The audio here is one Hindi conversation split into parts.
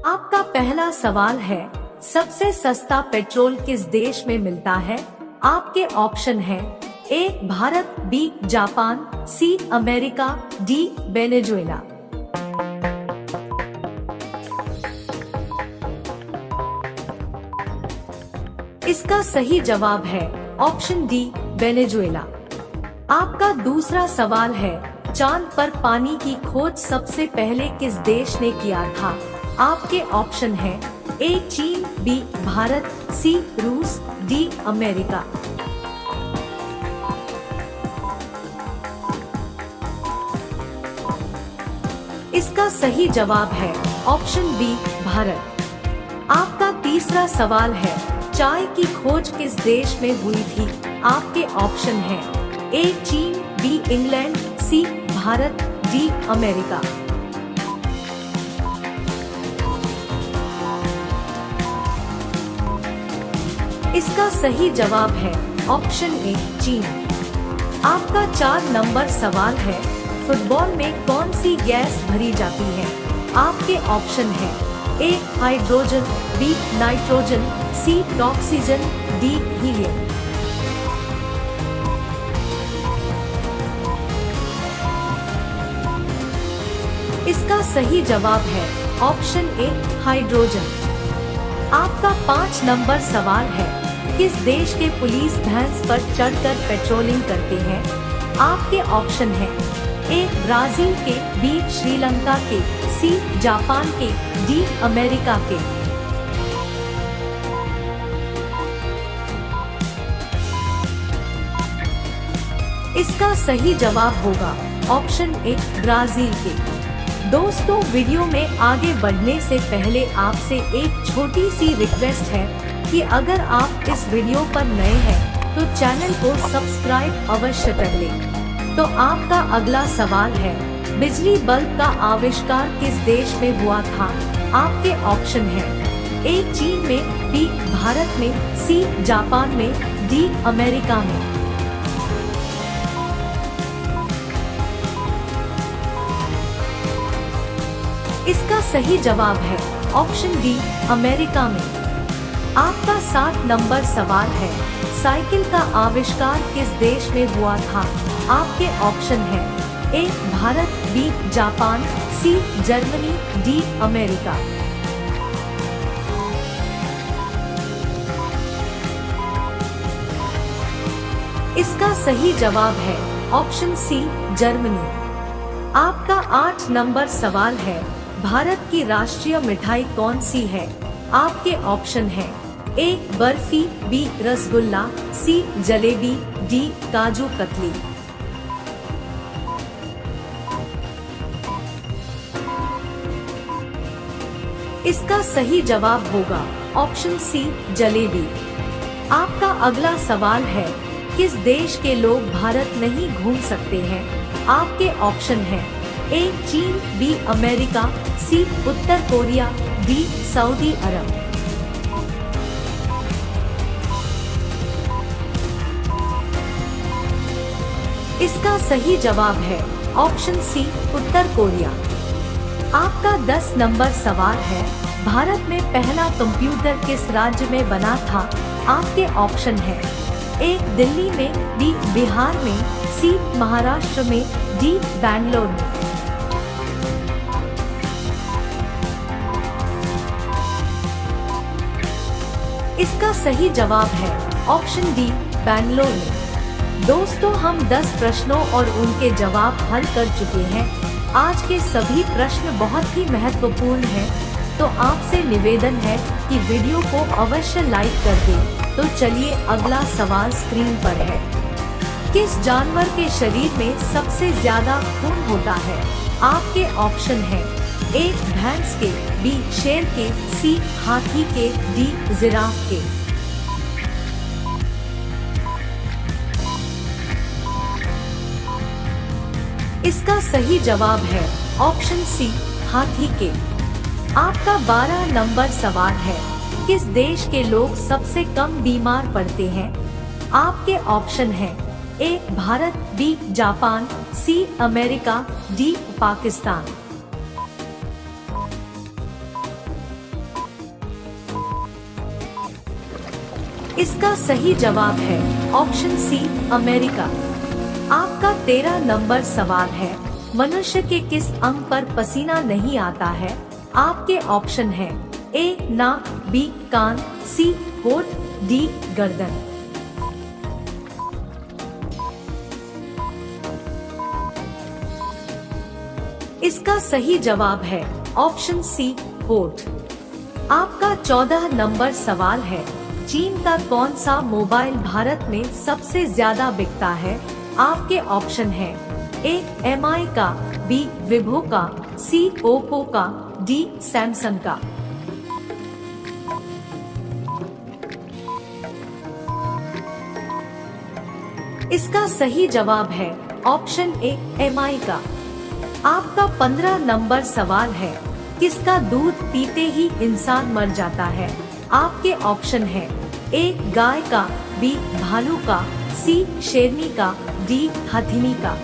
आपका पहला सवाल है, सबसे सस्ता पेट्रोल किस देश में मिलता है? आपके ऑप्शन है A Bharat, B Japan, C America, D Venezuela. इसका सही जवाब है ऑप्शन डी वेनेजुएला। आपका दूसरा सवाल है, चांद पर पानी की खोज सबसे पहले किस देश ने किया था? आपके ऑप्शन है ए चीन, बी भारत, सी रूस, डी अमेरिका। इसका सही जवाब है ऑप्शन बी भारत। आपका तीसरा सवाल है, चाय की खोज किस देश में हुई थी? आपके ऑप्शन है ए चीन, बी इंग्लैंड, सी भारत, डी अमेरिका। इसका सही जवाब है ऑप्शन ए चीन। आपका 4 नंबर सवाल है, फुटबॉल में कौन सी गैस भरी जाती है? आपके ऑप्शन है ए हाइड्रोजन, बी नाइट्रोजन, सी ऑक्सीजन, डी हीलियम। इसका सही जवाब है ऑप्शन ए हाइड्रोजन। आपका 5 नंबर सवाल है, किस देश के पुलिस भैंस पर चढ़कर पेट्रोलिंग करते हैं? आपके ऑप्शन है ए ब्राजील के, बी श्रीलंका के, सी जापान के, डी अमेरिका के। इसका सही जवाब होगा ऑप्शन ए ब्राजील के। दोस्तों, वीडियो में आगे बढ़ने से पहले आपसे एक छोटी सी रिक्वेस्ट है कि अगर आप इस वीडियो पर नए हैं तो चैनल को सब्सक्राइब अवश्य कर लें। तो आपका अगला सवाल है, बिजली बल्ब का आविष्कार किस देश में हुआ था? आपके ऑप्शन है ए चीन में, बी भारत में, सी जापान में, डी अमेरिका में। इसका सही जवाब है ऑप्शन डी अमेरिका में। आपका 7 नंबर सवाल है, साइकिल का आविष्कार किस देश में हुआ था? आपके ऑप्शन है A Bharat, B Japan, C Germany, D America. इसका सही जवाब है ऑप्शन सी जर्मनी। आपका 8 नंबर सवाल है, भारत की राष्ट्रीय मिठाई कौन सी है? आपके ऑप्शन है ए बर्फी, बी रसगुल्ला, सी जलेबी, डी काजू कतली। इसका सही जवाब होगा ऑप्शन सी जलेबी। आपका अगला सवाल है, किस देश के लोग भारत नहीं घूम सकते हैं? आपके ऑप्शन है ए चीन, बी अमेरिका, सी उत्तर कोरिया, डी सऊदी अरब। इसका सही जवाब है ऑप्शन सी उत्तर कोरिया। आपका 10 नंबर सवाल है, भारत में पहला कंप्यूटर किस राज्य में बना था? आपके ऑप्शन है ए दिल्ली में, बी बिहार में, सी महाराष्ट्र में, डी बैंगलोर में। इसका सही जवाब है ऑप्शन डी बैंगलोर में। दोस्तों, हम 10 प्रश्नों और उनके जवाब हल कर चुके हैं। आज के सभी प्रश्न बहुत ही महत्वपूर्ण हैं, तो आपसे निवेदन है कि वीडियो को अवश्य लाइक कर दें। तो चलिए, अगला सवाल स्क्रीन पर है, किस जानवर के शरीर में सबसे ज्यादा खून होता है? आपके ऑप्शन है ए भैंस के, बी शेर के, सी हाथी के, डी जिराफ के। इसका सही जवाब है ऑप्शन सी हाथी के। आपका 12 नंबर सवाल है, किस देश के लोग सबसे कम बीमार पड़ते हैं? आपके ऑप्शन है A Bharat, B Japan, C America, D Pakistan. इसका सही जवाब है ऑप्शन सी अमेरिका। आपका 13 नंबर सवाल है, मनुष्य के किस अंग पर पसीना नहीं आता है? आपके ऑप्शन है ए नाक, बी कान, सी होठ, डी गर्दन। इसका सही जवाब है ऑप्शन सी होठ। आपका 14 नंबर सवाल है, चीन का कौन सा मोबाइल भारत में सबसे ज्यादा बिकता है? आपके ऑप्शन है ए MI का, बी विवो का, सी ओप्पो का, डी सैमसंग का। इसका सही जवाब है ऑप्शन ए MI का। आपका 15 नंबर सवाल है, किसका दूध पीते ही इंसान मर जाता है? आपके ऑप्शन है ए गाय का, बी भालू का, सी शेरनी का, डी हथिनी का।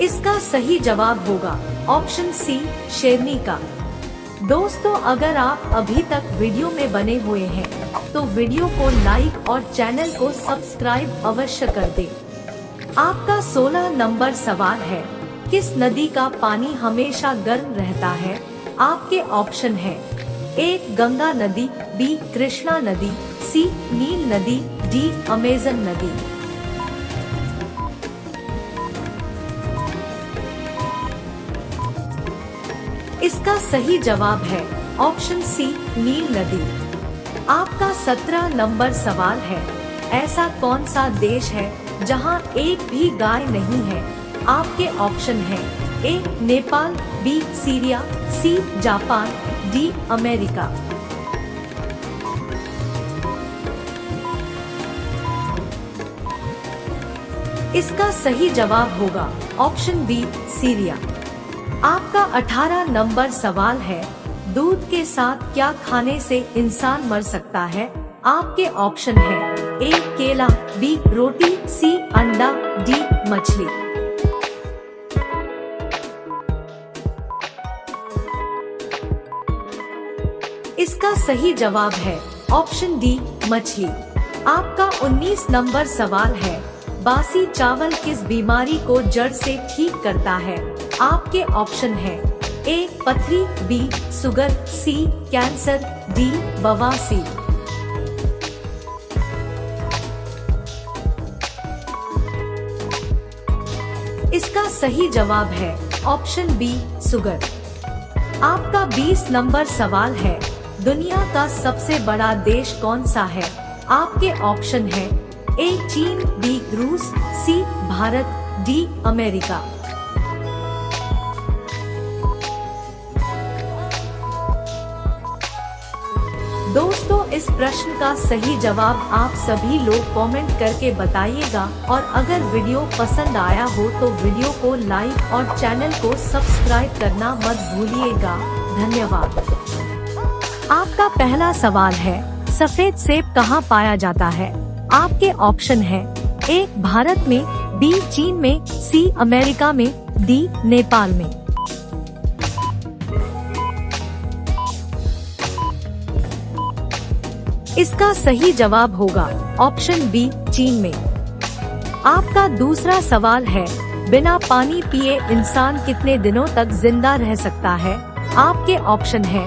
इसका सही जवाब होगा ऑप्शन सी शेरनी का। दोस्तों, अगर आप अभी तक वीडियो में बने हुए हैं तो वीडियो को लाइक और चैनल को सब्सक्राइब अवश्य कर दें। आपका 16 नंबर सवाल है, किस नदी का पानी हमेशा गर्म रहता है? आपके ऑप्शन है ए गंगा नदी, बी कृष्णा नदी, सी नील नदी, डी अमेजन नदी। इसका सही जवाब है ऑप्शन सी नील नदी। आपका 17 नंबर सवाल है, ऐसा कौन सा देश है जहां एक भी गाय नहीं है? आपके ऑप्शन है A Nepal, B Syria, C Japan, D America. इसका सही जवाब होगा ऑप्शन बी सीरिया। आपका 18 नंबर सवाल है, दूध के साथ क्या खाने से इंसान मर सकता है? आपके ऑप्शन है ए केला, बी रोटी, सी अंडा, डी मछली। इसका सही जवाब है ऑप्शन डी मछली। आपका 19 नंबर सवाल है, बासी चावल किस बीमारी को जड़ से ठीक करता है? आपके ऑप्शन है ए पथरी, बी शुगर, सी कैंसर, डी बवासीर। इसका सही जवाब है ऑप्शन बी शुगर। आपका 20 नंबर सवाल है, दुनिया का सबसे बड़ा देश कौन सा है? आपके ऑप्शन है ए चीन, बी रूस, सी भारत, डी अमेरिका। दोस्तों, इस प्रश्न का सही जवाब आप सभी लोग कमेंट करके बताइएगा और अगर वीडियो पसंद आया हो तो वीडियो को लाइक और चैनल को सब्सक्राइब करना मत भूलिएगा। धन्यवाद। आपका पहला सवाल है, सफेद सेब कहाँ पाया जाता है? आपके ऑप्शन है ए भारत में, बी चीन में, सी अमेरिका में, डी नेपाल में। इसका सही जवाब होगा ऑप्शन बी चीन में। आपका दूसरा सवाल है, बिना पानी पिए इंसान कितने दिनों तक जिंदा रह सकता है? आपके ऑप्शन है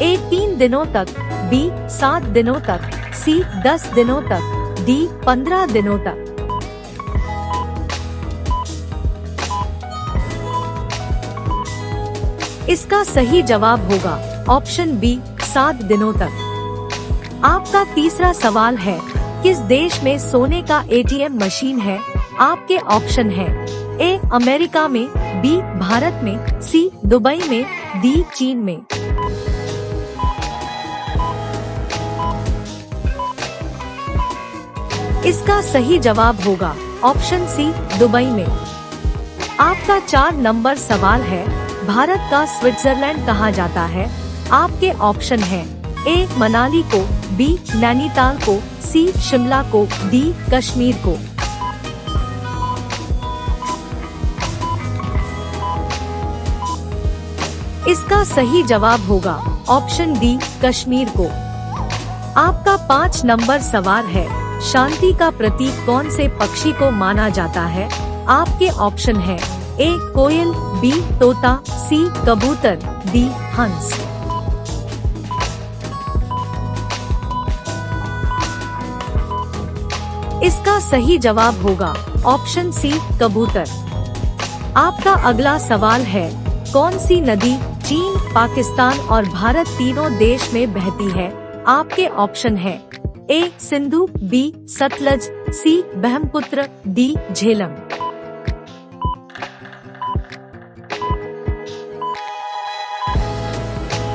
ए 3 दिनों तक, बी 7 दिनों तक, सी 10 दिनों तक, डी 15 दिनों तक। इसका सही जवाब होगा ऑप्शन बी 7 दिनों तक। आपका तीसरा सवाल है, किस देश में सोने का ATM मशीन है? आपके ऑप्शन है ए अमेरिका में, बी भारत में, सी दुबई में, डी चीन में। इसका सही जवाब होगा ऑप्शन सी दुबई में। आपका 4 नंबर सवाल है, भारत का स्विट्जरलैंड कहा जाता है? आपके ऑप्शन है ए मनाली को, बी नैनीताल को, सी शिमला को, डी कश्मीर को। इसका सही जवाब होगा ऑप्शन डी कश्मीर को। आपका 5 नंबर सवाल है, शांति का प्रतीक कौन से पक्षी को माना जाता है? आपके ऑप्शन है ए कोयल, बी तोता, सी कबूतर, डी हंस। इसका सही जवाब होगा ऑप्शन सी कबूतर। आपका अगला सवाल है, कौन सी नदी चीन, पाकिस्तान और भारत तीनों देश में बहती है? आपके ऑप्शन है ए सिंधु, बी सतलज, सी ब्रह्मपुत्र, डी झेलम।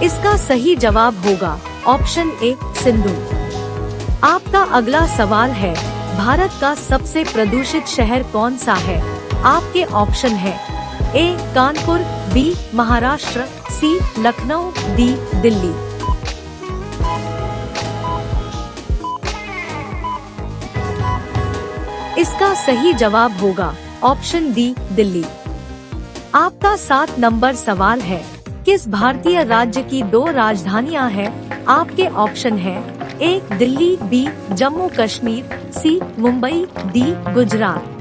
इसका सही जवाब होगा ऑप्शन ए सिंधु। आपका अगला सवाल है, भारत का सबसे प्रदूषित शहर कौन सा है? आपके ऑप्शन है ए कानपुर, बी महाराष्ट्र, सी लखनऊ, डी दिल्ली। इसका सही जवाब होगा ऑप्शन डी दिल्ली। आपका 7 नंबर सवाल है, किस भारतीय राज्य की 2 राजधानियां हैं? आपके ऑप्शन है ए दिल्ली, बी जम्मू कश्मीर, सी मुंबई, डी गुजरात।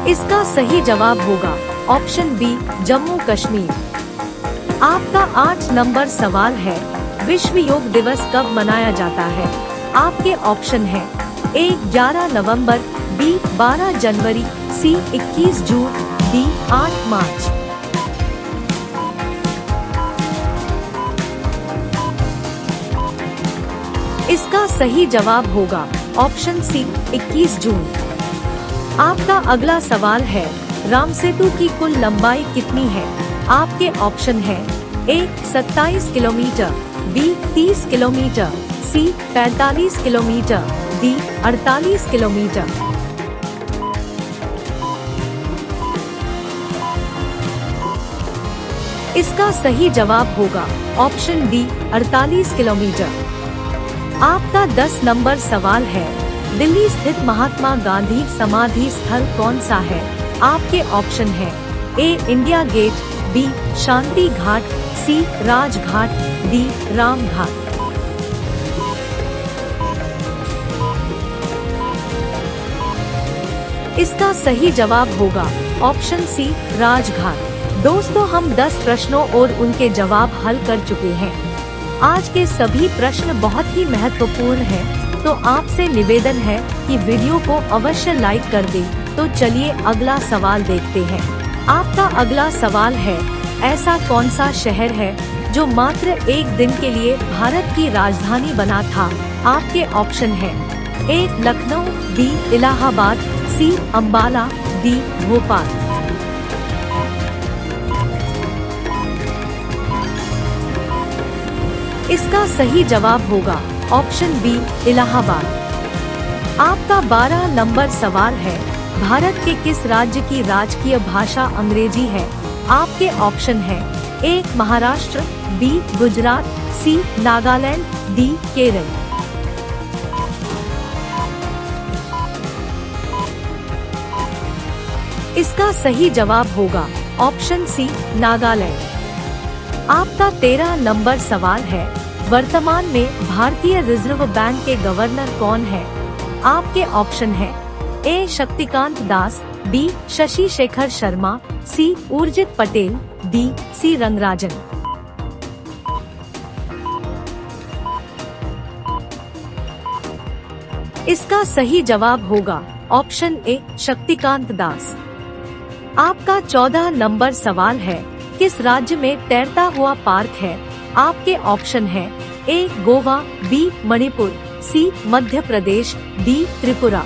इसका सही जवाब होगा ऑप्शन बी जम्मू कश्मीर। आपका 8 नंबर सवाल है, विश्व योग दिवस कब मनाया जाता है? आपके ऑप्शन है ए 11 नवंबर, बी 12 जनवरी, सी 21 जून, डी 8 मार्च। इसका सही जवाब होगा ऑप्शन सी 21 जून। आपका अगला सवाल है, राम सेतु की कुल लंबाई कितनी है? आपके ऑप्शन है ए 27 किलोमीटर, बी 30 किलोमीटर, सी 45 किलोमीटर, डी 48 किलोमीटर। इसका सही जवाब होगा ऑप्शन डी 48 किलोमीटर। आपका 10 नंबर सवाल है, दिल्ली स्थित महात्मा गांधी समाधि स्थल कौन सा है? आपके ऑप्शन है ए इंडिया गेट, बी शांति घाट, सी राजघाट, डी राम घाट। इसका सही जवाब होगा ऑप्शन सी राजघाट। दोस्तों, हम 10 प्रश्नों और उनके जवाब हल कर चुके हैं। आज के सभी प्रश्न बहुत ही महत्वपूर्ण हैं, तो आपसे निवेदन है कि वीडियो को अवश्य लाइक कर दें। तो चलिए अगला सवाल देखते हैं। आपका अगला सवाल है, ऐसा कौन सा शहर है जो मात्र एक दिन के लिए भारत की राजधानी बना था? आपके ऑप्शन है ए लखनऊ, बी इलाहाबाद, सी अंबाला, डी भोपाल। इसका सही जवाब होगा ऑप्शन बी इलाहाबाद। आपका 12 नंबर सवाल है, भारत के किस राज्य की राजकीय भाषा अंग्रेजी है? आपके ऑप्शन है ए महाराष्ट्र, बी गुजरात, सी नागालैंड, डी केरल। इसका सही जवाब होगा ऑप्शन सी नागालैंड। आपका 13 नंबर सवाल है, वर्तमान में भारतीय रिजर्व बैंक के गवर्नर कौन है? आपके ऑप्शन है ए शक्तिकांत दास, बी शशि शेखर शर्मा, सी उर्जित पटेल, डी सी रंगराजन। इसका सही जवाब होगा ऑप्शन ए शक्तिकांत दास। आपका 14 नंबर सवाल है, किस राज्य में तैरता हुआ पार्क है? आपके ऑप्शन है ए गोवा, बी मणिपुर, सी मध्य प्रदेश, डी त्रिपुरा।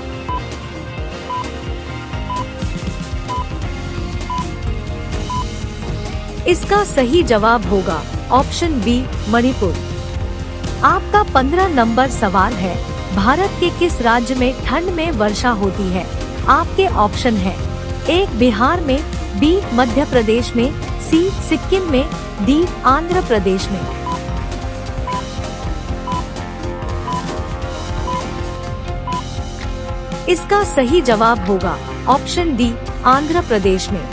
इसका सही जवाब होगा ऑप्शन बी मणिपुर। आपका 15 नंबर सवाल है, भारत के किस राज्य में ठंड में वर्षा होती है? आपके ऑप्शन है ए बिहार में, बी मध्य प्रदेश में, सी सिक्किम में, डी आंध्र प्रदेश में। इसका सही जवाब होगा ऑप्शन डी, आंध्र प्रदेश में।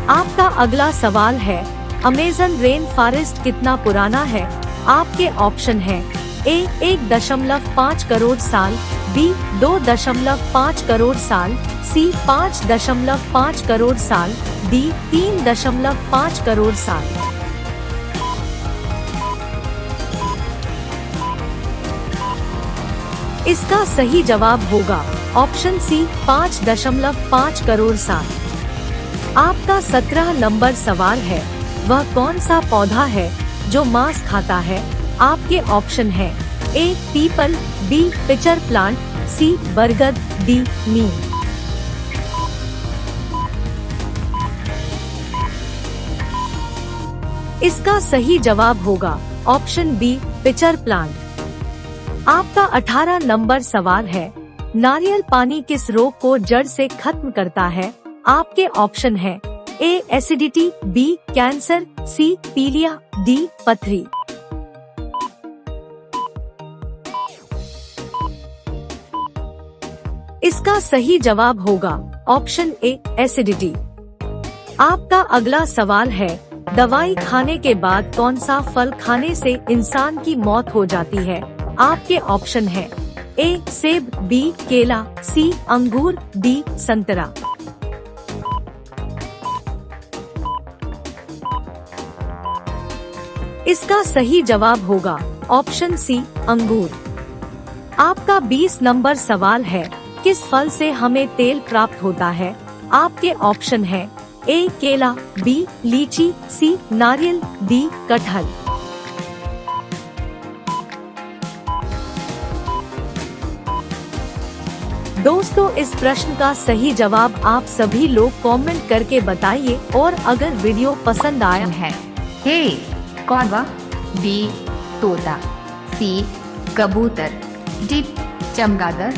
आपका अगला सवाल है, अमेज़न रेन फॉरेस्ट कितना पुराना है? आपके ऑप्शन है ए 1.5 करोड़ साल, बी 2.5 करोड़ साल, सी 5.5 करोड़ साल, डी 3.5 करोड़ साल। इसका सही जवाब होगा ऑप्शन सी, 5.5 करोड़ साल। आपका 17 नंबर सवाल है, वह कौन सा पौधा है जो मांस खाता है? आपके ऑप्शन है ए पीपल, बी पिचर प्लांट, सी बरगद, डी नीम। इसका सही जवाब होगा ऑप्शन बी, पिचर प्लांट। आपका 18 नंबर सवाल है, नारियल पानी किस रोग को जड़ से खत्म करता है? आपके ऑप्शन है ए एसिडिटी, बी कैंसर, सी पीलिया, डी पथरी। इसका सही जवाब होगा ऑप्शन ए, एसिडिटी। आपका अगला सवाल है, दवाई खाने के बाद कौन सा फल खाने से इंसान की मौत हो जाती है? आपके ऑप्शन है ए सेब, बी केला, सी अंगूर, डी संतरा। इसका सही जवाब होगा ऑप्शन सी, अंगूर। आपका 20 नंबर सवाल है, किस फल से हमें तेल प्राप्त होता है? आपके ऑप्शन है ए केला, बी लीची, सी नारियल, डी कटहल। दोस्तों, इस प्रश्न का सही जवाब आप सभी लोग कमेंट करके बताइए, और अगर वीडियो पसंद आया है, हे कौवा, बी तोता, सी कबूतर, डी चमगादड़।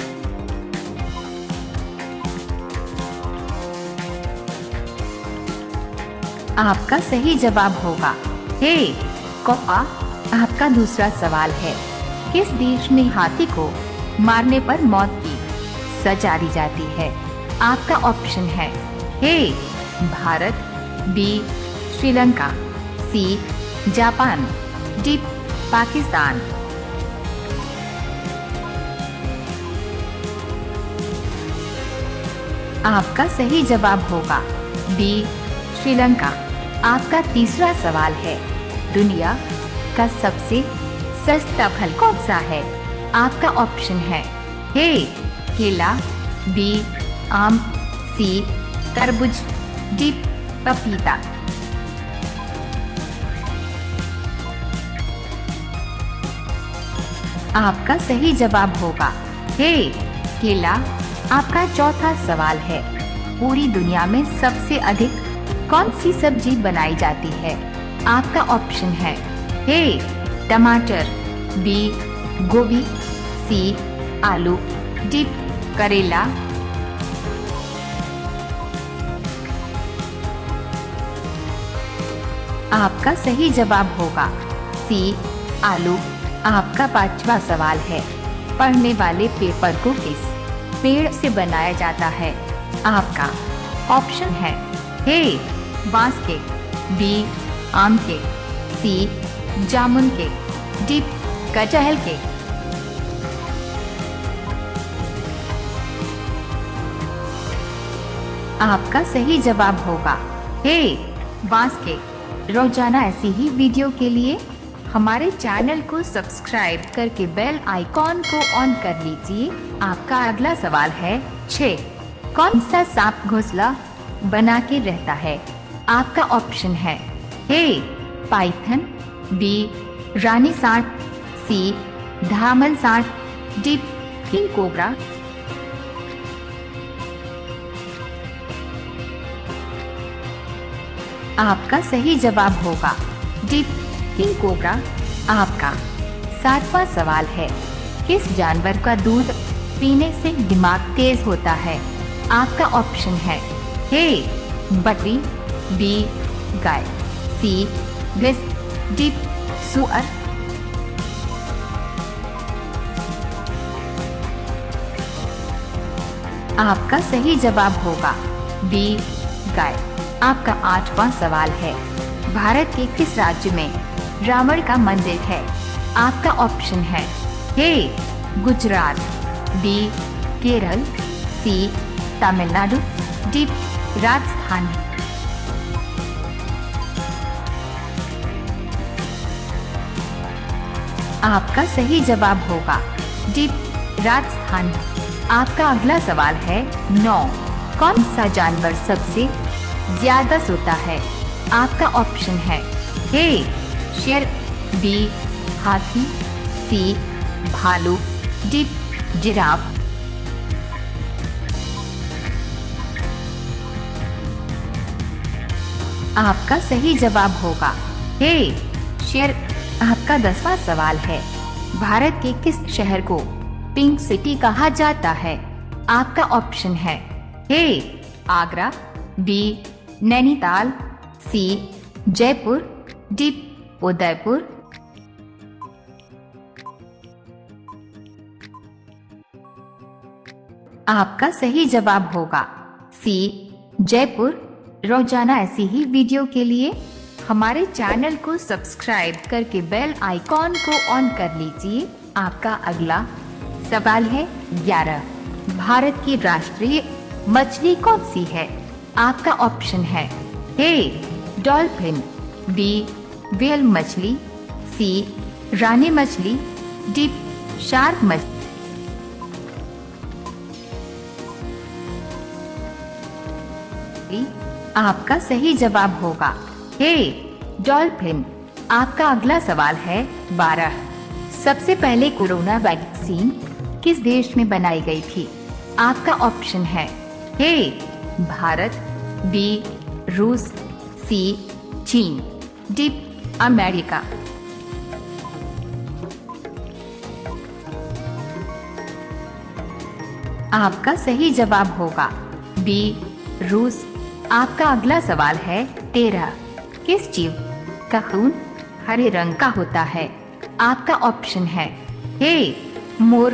आपका सही जवाब होगा हे कौवा। आपका दूसरा सवाल है, किस देश में हाथी को मारने पर मौत की सजा दी जाती है? आपका ऑप्शन है A Bharat, B Sri Lanka, C Japan, D Pakistan. आपका सही जवाब होगा बी श्रीलंका। आपका तीसरा सवाल है, दुनिया का सबसे सस्ता फल कौन सा है? आपका ऑप्शन है ए केला, बी आम, सी तरबूज, डी पपीता। आपका सही जवाब होगा हे केला। आपका चौथा सवाल है, पूरी दुनिया में सबसे अधिक कौन सी सब्जी बनाई जाती है? आपका ऑप्शन है ए टमाटर, बी गोभी, सी आलू, डी करेला। आपका सही जवाब होगा सी आलू। आपका पांचवा सवाल है, पढ़ने वाले पेपर को किस पेड़ से बनाया जाता है? आपका ऑप्शन है ए बांस के, बी आम के, सी जामुन के, डी कटहल के। आपका सही जवाब होगा ए बांस के। रोजाना ऐसी ही वीडियो के लिए हमारे चैनल को सब्सक्राइब करके बेल आइकॉन को ऑन कर लीजिए। आपका अगला सवाल है 6, कौन सा सांप घोंसला बना के रहता है? आपका ऑप्शन है ए पाइथन, बी रानी सांप, सी धामन सांप, डी किंग कोबरा। आपका सही जवाब होगा डी किंग कोबरा। आपका 7वां सवाल है, किस जानवर का दूध पीने से दिमाग तेज होता है? आपका ऑप्शन है ए बकरी, बी गाय, सी भैंस, डी सुअर। आपका सही जवाब होगा बी गाय। आपका 8वां सवाल है, भारत के किस राज्य में रावण का मंदिर है? आपका ऑप्शन है ए गुजरात, बी केरल, सी तमिलनाडु, डी राजस्थान। आपका सही जवाब होगा डी राजस्थान। आपका अगला सवाल है 9। कौन सा जानवर सबसे ज्यादा सोता है? आपका ऑप्शन है ए शेर, बी हाथी, सी भालू, डी जिराफ। आपका सही जवाब होगा ए शेर। आपका 10वां सवाल है, भारत के किस शहर को पिंक सिटी कहा जाता है? आपका ऑप्शन है ए आगरा, बी नैनीताल, सी जयपुर, डी उदयपुर। आपका सही जवाब होगा सी जयपुर। रोजाना ऐसी ही वीडियो के लिए हमारे चैनल को सब्सक्राइब करके बेल आइकॉन को ऑन कर लीजिए। आपका अगला सवाल है 11। भारत की राष्ट्रीय मछली कौन सी है? आपका ऑप्शन है ए डॉल्फिन, बी व्हेल मछली, सी रानी मछली, डी शार्क मछली। आपका सही जवाब होगा ए डॉल्फिन। आपका अगला सवाल है 12। सबसे पहले कोरोना वैक्सीन किस देश में बनाई गई थी? आपका ऑप्शन है ए भारत, बी रूस, सी चीन, डी अमेरिका। आपका सही जवाब होगा बी रूस। आपका अगला सवाल है 13। किस जीव का खून हरे रंग का होता है? आपका ऑप्शन है ए मोर,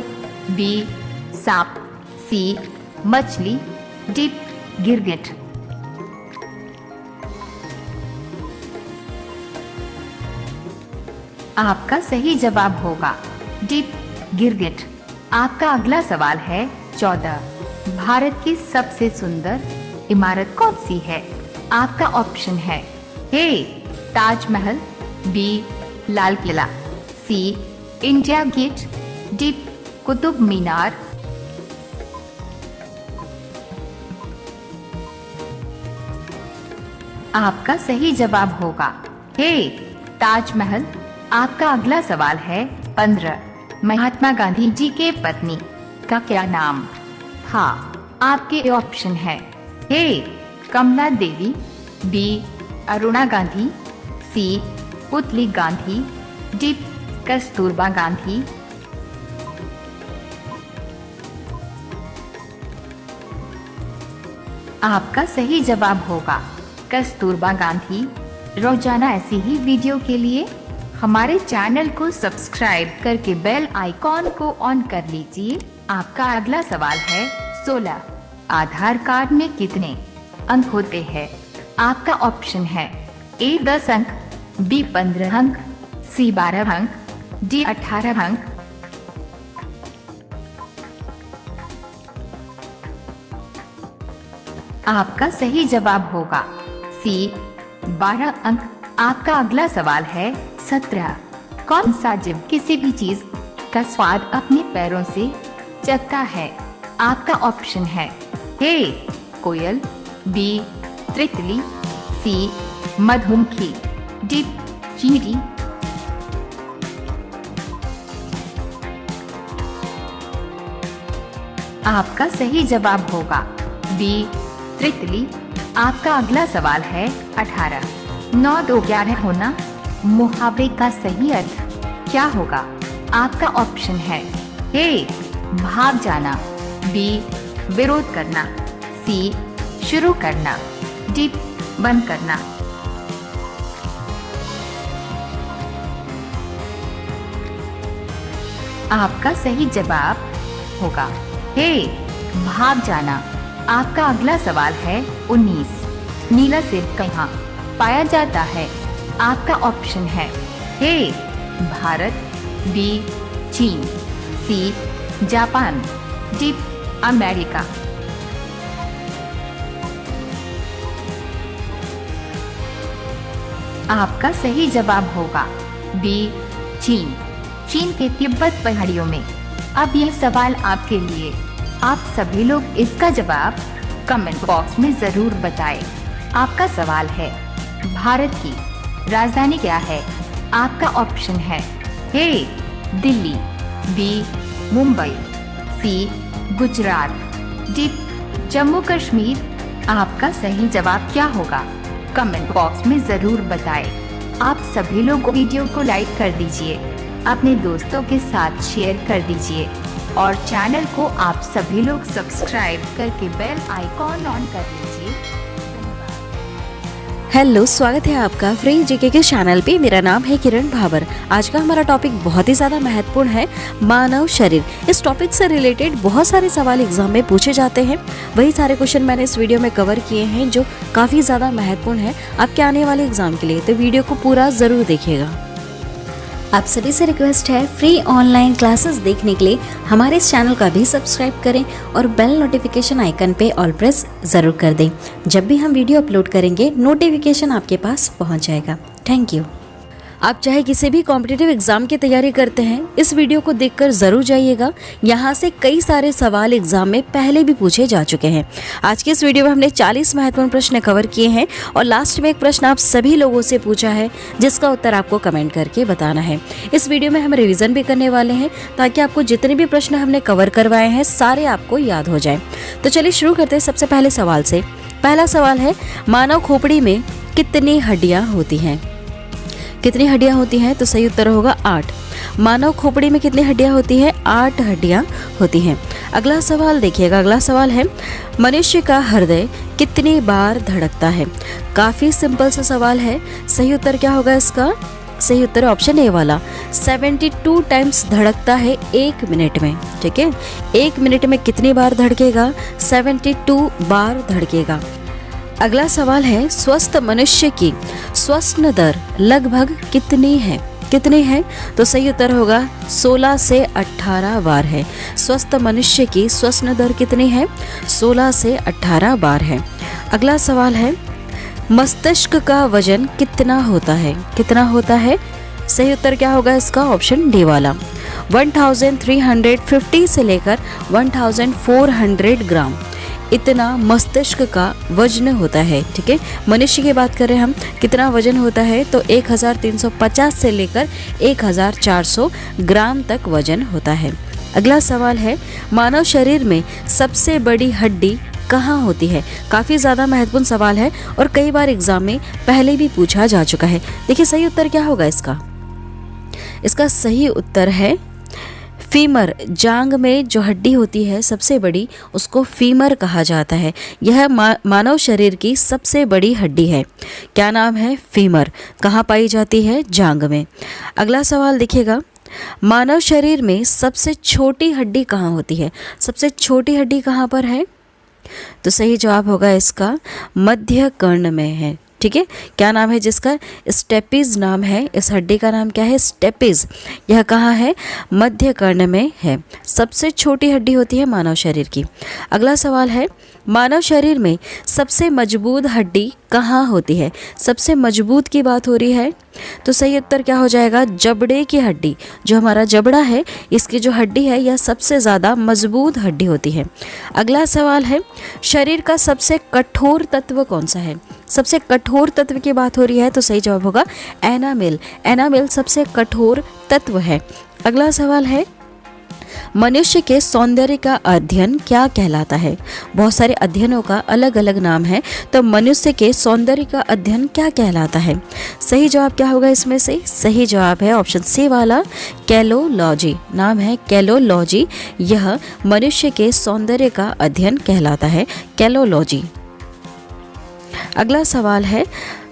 बी सांप, सी मछली, डी गिरगिट। आपका सही जवाब होगा डी गिरगिट। आपका अगला सवाल है 14। भारत की सबसे सुंदर इमारत कौन सी है? आपका ऑप्शन है ए ताजमहल, बी लाल किला, सी India gate, D Qutub Minar. आपका सही जवाब होगा ए ताजमहल। आपका अगला सवाल है 15। महात्मा गांधी जी के पत्नी का क्या नाम था? आपके ऑप्शन है ए कमला देवी, बी अरुणा गांधी, सी पुतली गांधी, डी कस्तूरबा गांधी। आपका सही जवाब होगा कस्तूरबा गांधी। रोजाना ऐसी ही वीडियो के लिए हमारे चैनल को सब्सक्राइब करके बेल आइकॉन को ऑन कर लीजिए। आपका अगला सवाल है 16। आधार कार्ड में कितने अंक होते हैं? आपका ऑप्शन है ए 10 अंक, बी 15 अंक, सी 12 अंक, डी 18 अंक। आपका सही जवाब होगा सी 12 अंक। आपका अगला सवाल है 17। कौन सा जीव किसी भी चीज का स्वाद अपने पैरों से चखता है? आपका ऑप्शन है ए कोयल, बी तितली, सी मधुमक्खी, डी चींटी। आपका सही जवाब होगा बी तितली। आपका अगला सवाल है 18। 9 2 11 होना मुहावरे का सही अर्थ क्या होगा? आपका ऑप्शन है ए भाग जाना, बी विरोध करना, सी शुरू करना, डी बंद करना। आपका सही जवाब होगा ए भाग जाना। आपका अगला सवाल है 19। नीला सेब कहाँ पाया जाता है? आपका ऑप्शन है ए भारत, बी चीन, सी जापान, डी अमेरिका। आपका सही जवाब होगा बी चीन। चीन के तिब्बत पहाड़ियों में। अब यह सवाल आपके लिए। आप सभी लोग इसका जवाब कमेंट बॉक्स में जरूर बताएं। आपका सवाल है भारत की राजधानी क्या है? आपका ऑप्शन है ए दिल्ली, बी मुंबई, सी गुजरात, डी जम्मू कश्मीर। आपका सही जवाब क्या होगा? कमेंट बॉक्स में जरूर बताएं। आप सभी लोग वीडियो को लाइक कर दीजिए, अपने दोस्तों के साथ शेयर कर दीजिए और चैनल को आप सभी लोग सब्सक्राइब करके बेल आइकॉन ऑन कर लीजिए। हेलो, स्वागत है आपका फ्री जीके के चैनल पे। मेरा नाम है किरण भाबर। आज का हमारा टॉपिक बहुत ही ज़्यादा महत्वपूर्ण है, मानव शरीर। इस टॉपिक से रिलेटेड बहुत सारे सवाल एग्जाम में पूछे जाते हैं। वही सारे क्वेश्चन मैंने इस वीडियो में कवर किए हैं जो काफ़ी ज़्यादा महत्वपूर्ण है आपके आने वाले एग्जाम के लिए। तो वीडियो को पूरा ज़रूर देखिएगा। आप सभी से रिक्वेस्ट है, फ्री ऑनलाइन क्लासेस देखने के लिए हमारे इस चैनल का भी सब्सक्राइब करें और बेल नोटिफिकेशन आइकन पे ऑल प्रेस ज़रूर कर दें। जब भी हम वीडियो अपलोड करेंगे नोटिफिकेशन आपके पास पहुंच जाएगा। Thank you. आप चाहे किसी भी कॉम्पिटिटिव एग्जाम की तैयारी करते हैं, इस वीडियो को देखकर ज़रूर जाइएगा। यहाँ से कई सारे सवाल एग्जाम में पहले भी पूछे जा चुके हैं। आज के इस वीडियो में हमने 40 महत्वपूर्ण प्रश्न कवर किए हैं और लास्ट में एक प्रश्न आप सभी लोगों से पूछा है जिसका उत्तर आपको कमेंट करके बताना है। इस वीडियो में हम रिविज़न भी करने वाले हैं ताकि आपको जितने भी प्रश्न हमने कवर करवाए हैं सारे आपको याद हो जाए। तो चलिए शुरू करते हैं सबसे पहले सवाल से। पहला सवाल है, मानव खोपड़ी में कितनी हड्डियाँ होती हैं? कितनी हड्डियां होती हैं? तो सही उत्तर होगा 8। मानव खोपड़ी में कितनी हड्डियां होती हैं? 8 हड्डियां होती हैं। अगला सवाल देखिएगा। अगला सवाल है, मनुष्य का हृदय कितनी बार धड़कता है? काफ़ी सिंपल सा सवाल है। सही उत्तर क्या होगा इसका? सही उत्तर ऑप्शन ए वाला, 72 टाइम्स धड़कता है 1 मिनट में। ठीक है, 1 मिनट में कितनी बार धड़केगा? 72 बार धड़केगा। अगला सवाल है, स्वस्थ मनुष्य की श्वसन दर लगभग कितनी है? कितनी है? तो सही उत्तर होगा 16 से 18 बार है। स्वस्थ मनुष्य की श्वसन दर कितनी है? 16 से 18 बार है। अगला सवाल है, मस्तिष्क का वजन कितना होता है? कितना होता है? सही उत्तर क्या होगा इसका? ऑप्शन डी वाला, 1350 से लेकर 1400 ग्राम इतना मस्तिष्क का वजन होता है। ठीक है, मनुष्य की बात करें हम, कितना वजन होता है? तो 1350 से लेकर 1400 ग्राम तक वजन होता है। अगला सवाल है, मानव शरीर में सबसे बड़ी हड्डी कहाँ होती है? काफ़ी ज़्यादा महत्वपूर्ण सवाल है और कई बार एग्जाम में पहले भी पूछा जा चुका है। देखिए सही उत्तर क्या होगा इसका? इसका सही उत्तर है फीमर। जांग में जो हड्डी होती है सबसे बड़ी, उसको फीमर कहा जाता है। यह मानव शरीर की सबसे बड़ी हड्डी है। क्या नाम है? फीमर। कहाँ पाई जाती है? जांग में। अगला सवाल देखिएगा, मानव शरीर में सबसे छोटी हड्डी कहाँ होती है? सबसे छोटी हड्डी कहाँ पर है? तो सही जवाब होगा इसका मध्य कर्ण में है। ठीक है, क्या नाम है जिसका? स्टेपिज नाम है। इस हड्डी का नाम क्या है? स्टेपिज। यह कहाँ है? मध्य कर्ण में है। सबसे छोटी हड्डी होती है मानव शरीर की। अगला सवाल है, मानव शरीर में सबसे मजबूत हड्डी कहाँ होती है? सबसे मजबूत की बात हो रही है, तो सही उत्तर क्या हो जाएगा? जबड़े की हड्डी। जो हमारा जबड़ा है, इसकी जो हड्डी है यह सबसे ज़्यादा मजबूत हड्डी होती है। अगला सवाल है, शरीर का सबसे कठोर तत्व कौन सा है? सबसे कठोर तत्व की बात हो रही है, तो सही जवाब होगा एनामेल। एनामेल सबसे कठोर तत्व है। अगला सवाल है, मनुष्य के सौंदर्य का अध्ययन क्या कहलाता है? बहुत सारे अध्ययनों का अलग अलग नाम है, तो मनुष्य के सौंदर्य का अध्ययन क्या कहलाता है? सही जवाब क्या होगा इसमें से? सही जवाब है ऑप्शन सी वाला, कैलोलॉजी। नाम है कैलोलॉजी। यह मनुष्य के सौंदर्य का अध्ययन कहलाता है, कैलोलॉजी। अगला सवाल है,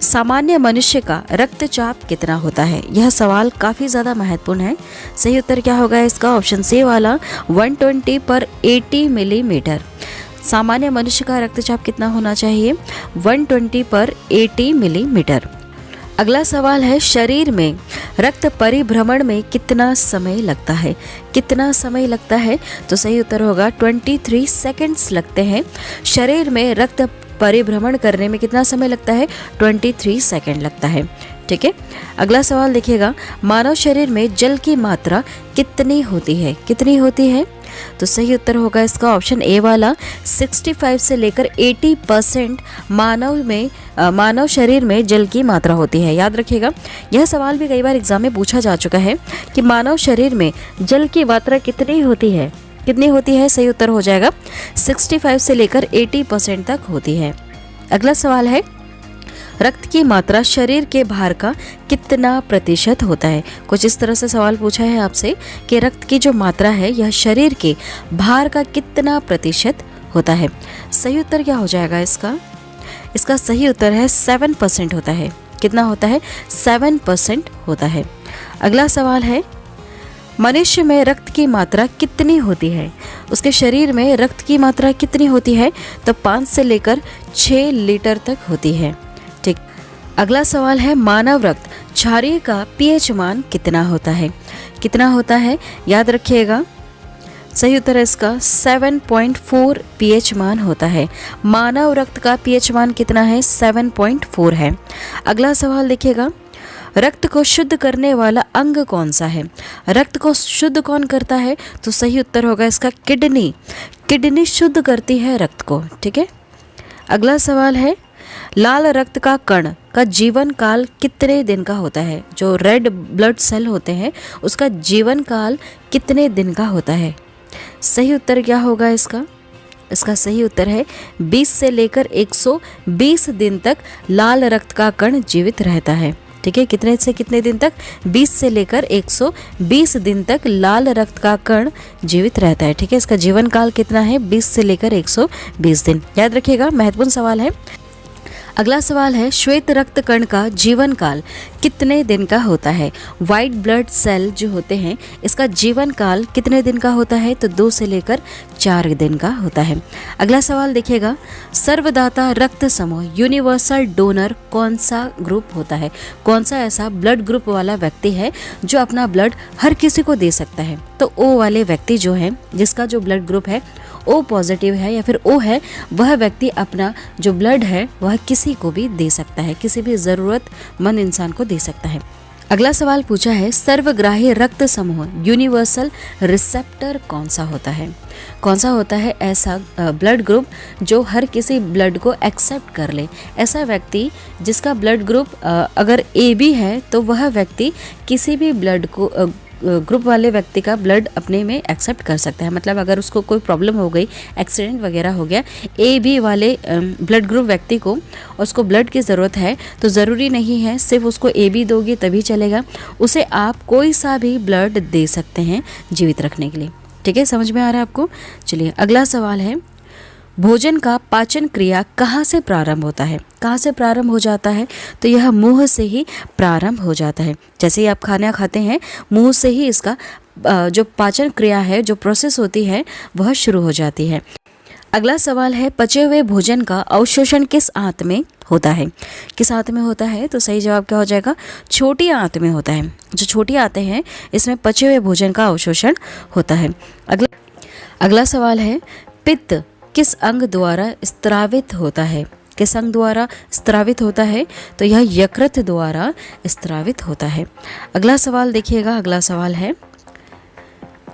सामान्य मनुष्य का रक्तचाप कितना होता है? यह सवाल काफ़ी ज़्यादा महत्वपूर्ण है। सही उत्तर क्या होगा इसका? ऑप्शन सी वाला 120/80 मिलीमीटर। सामान्य मनुष्य का रक्तचाप कितना होना चाहिए? 120/80 मिलीमीटर। अगला सवाल है, शरीर में रक्त परिभ्रमण में कितना समय लगता है? कितना समय लगता है? तो सही उत्तर होगा 23 सेकंड्स लगते हैं। शरीर में रक्त परिभ्रमण करने में कितना समय लगता है? 23 सेकंड लगता है। ठीक है, अगला सवाल देखिएगा, मानव शरीर में जल की मात्रा कितनी होती है? कितनी होती है? तो सही उत्तर होगा इसका ऑप्शन ए वाला 65 से लेकर 80% मानव शरीर में जल की मात्रा होती है। याद रखिएगा, यह सवाल भी कई बार एग्जाम में पूछा जा चुका है कि मानव शरीर में जल की मात्रा कितनी होती है? कितनी होती है? सही उत्तर हो जाएगा 65 से लेकर 80% तक होती है। अगला सवाल है, रक्त की मात्रा शरीर के भार का कितना प्रतिशत होता है? कुछ इस तरह से सवाल पूछा है आपसे कि रक्त की जो मात्रा है यह शरीर के भार का कितना प्रतिशत होता है? सही उत्तर क्या हो जाएगा इसका? इसका सही उत्तर है 7% होता है। कितना होता है? 7% होता है। अगला सवाल है, मनुष्य में रक्त की मात्रा कितनी होती है? उसके शरीर में रक्त की मात्रा कितनी होती है? तो 5 से लेकर 6 लीटर तक होती है। ठीक, अगला सवाल है, मानव रक्त क्षारीय का पीएच मान कितना होता है? कितना होता है? याद रखिएगा, सही उत्तर है इसका 7.4 पीएच मान होता है। मानव रक्त का पीएच मान कितना है? 7.4 है। अगला सवाल देखिएगा, रक्त को शुद्ध करने वाला अंग कौन सा है? रक्त को शुद्ध कौन करता है? तो सही उत्तर होगा इसका किडनी। किडनी शुद्ध करती है रक्त को। ठीक है, अगला सवाल है, लाल रक्त का कण का जीवन काल कितने दिन का होता है? जो रेड ब्लड सेल होते हैं उसका जीवन काल कितने दिन का होता है? सही उत्तर क्या होगा इसका? इसका सही उत्तर है 20 से लेकर 120 दिन तक लाल रक्त का कण जीवित रहता है। ठीक है, कितने से कितने दिन तक? 20 से लेकर 120 दिन तक लाल रक्त का कण जीवित रहता है। ठीक है, इसका जीवन काल कितना है? 20 से लेकर 120 दिन। याद रखिएगा, महत्वपूर्ण सवाल है। अगला सवाल है, श्वेत रक्त कण का जीवन काल कितने दिन का होता है? वाइट ब्लड सेल जो होते हैं इसका जीवन काल कितने दिन का होता है? तो 2 से लेकर 4 दिन का होता है। अगला सवाल देखिएगा, सर्वदाता रक्त समूह यूनिवर्सल डोनर कौन सा ग्रुप होता है? कौन सा ऐसा ब्लड ग्रुप वाला व्यक्ति है जो अपना ब्लड हर किसी को दे सकता है? तो ओ वाले व्यक्ति जो है, जिसका जो ब्लड ग्रुप है ओ पॉजिटिव है या फिर ओ है, वह व्यक्ति अपना जो ब्लड है वह किसी को भी दे सकता है, किसी भी ज़रूरतमंद इंसान को दे सकता है। अगला सवाल पूछा है, सर्वग्राही रक्त समूह यूनिवर्सल रिसेप्टर कौन सा होता है? कौन सा होता है ऐसा ब्लड ग्रुप जो हर किसी ब्लड को एक्सेप्ट कर ले? ऐसा व्यक्ति जिसका ब्लड ग्रुप अगर AB है तो वह व्यक्ति किसी भी ब्लड को ग्रुप वाले व्यक्ति का ब्लड अपने में एक्सेप्ट कर सकता है। मतलब अगर उसको कोई प्रॉब्लम हो गई, एक्सीडेंट वगैरह हो गया, AB वाले ब्लड ग्रुप व्यक्ति को उसको ब्लड की ज़रूरत है, तो ज़रूरी नहीं है सिर्फ उसको AB दोगे तभी चलेगा, उसे आप कोई सा भी ब्लड दे सकते हैं जीवित रखने के लिए। ठीक है, समझ में आ रहा है आपको? चलिए, अगला सवाल है, भोजन का पाचन क्रिया कहाँ से प्रारंभ होता है? कहाँ से प्रारंभ हो जाता है? तो यह मुंह से ही प्रारंभ हो जाता है। जैसे ही आप खाना खाते हैं, मुंह से ही इसका जो पाचन क्रिया है, जो प्रोसेस होती है, वह शुरू हो जाती है। अगला सवाल है, पचे हुए भोजन का अवशोषण किस आंत में होता है? किस आंत में होता है? तो सही जवाब क्या हो जाएगा? छोटी आंत में होता है। जो छोटी आंतें हैं इसमें पचे हुए भोजन का अवशोषण होता है। अगला सवाल है, पित्त किस अंग द्वारा स्त्रावित होता है? किस अंग द्वारा स्त्रावित होता है? तो यह यकृत द्वारा स्त्रावित होता है। अगला सवाल देखिएगा, अगला सवाल है,